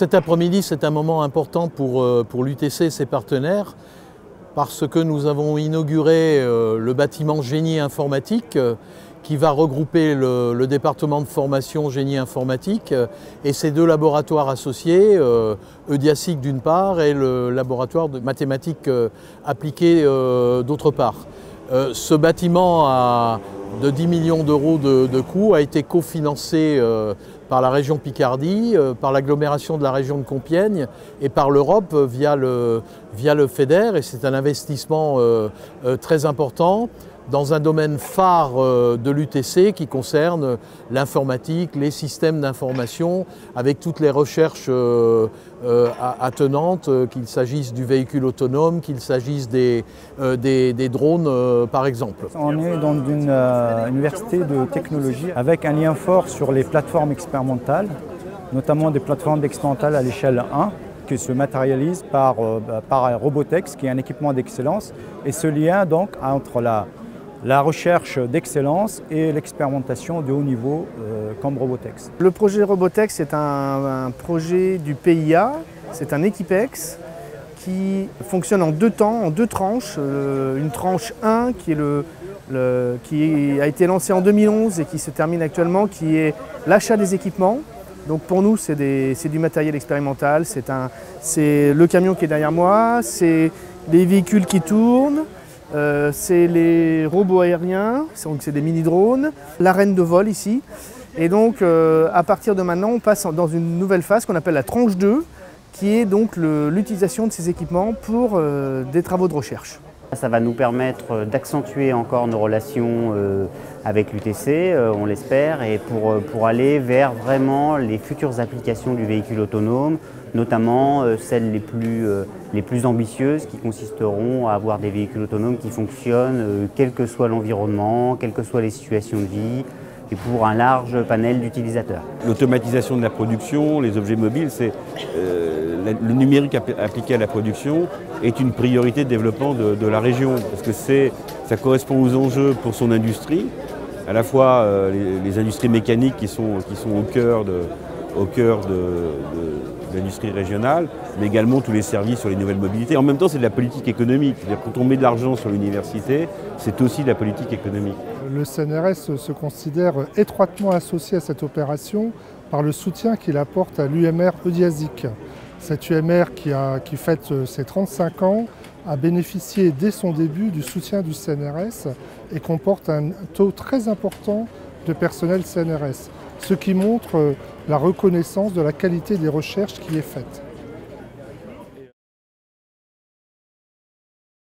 Cet après-midi, c'est un moment important pour l'UTC et ses partenaires parce que nous avons inauguré le bâtiment génie informatique qui va regrouper le département de formation génie informatique et ses deux laboratoires associés, EUDIASIC d'une part et le laboratoire de mathématiques appliquées d'autre part. Ce bâtiment de 10 millions d'euros de coût a été cofinancé par la région Picardie, par l'agglomération de la région de Compiègne et par l'Europe via le FEDER, et c'est un investissement très important dans un domaine phare de l'UTC qui concerne l'informatique, les systèmes d'information, avec toutes les recherches attenantes, qu'il s'agisse du véhicule autonome, qu'il s'agisse des drones par exemple. On est dans une université de technologie avec un lien fort sur les plateformes expérimentales, notamment des plateformes expérimentales à l'échelle 1, qui se matérialisent par Robotex, qui est un équipement d'excellence. Et ce lien donc entre la recherche d'excellence et l'expérimentation de haut niveau comme Robotex. Le projet Robotex est un projet du PIA, c'est un Equipex qui fonctionne en deux temps, en deux tranches. Une tranche 1 qui a été lancée en 2011 et qui se termine actuellement, qui est l'achat des équipements. Donc pour nous, c'est du matériel expérimental, c'est le camion qui est derrière moi, c'est les véhicules qui tournent, c'est les robots aériens, c'est des mini-drones, l'arène de vol ici. Et donc à partir de maintenant, on passe dans une nouvelle phase qu'on appelle la tranche 2, qui est donc l'utilisation de ces équipements pour des travaux de recherche. Ça va nous permettre d'accentuer encore nos relations avec l'UTC, on l'espère, et pour aller vers vraiment les futures applications du véhicule autonome, notamment celles les plus ambitieuses qui consisteront à avoir des véhicules autonomes qui fonctionnent quel que soit l'environnement, quelles que soient les situations de vie, et pour un large panel d'utilisateurs. L'automatisation de la production, les objets mobiles, le numérique appliqué à la production est une priorité de développement de la région, parce que ça correspond aux enjeux pour son industrie, à la fois les industries mécaniques qui sont au cœur de l'industrie régionale, mais également tous les services sur les nouvelles mobilités. En même temps, c'est de la politique économique. C'est-à-dire, quand on met de l'argent sur l'université, c'est aussi de la politique économique. Le CNRS se considère étroitement associé à cette opération par le soutien qu'il apporte à l'UMR EUDIASIC. Cette UMR qui fête ses 35 ans a bénéficié dès son début du soutien du CNRS et comporte un taux très important de personnel CNRS, ce qui montre la reconnaissance de la qualité des recherches qui est faite.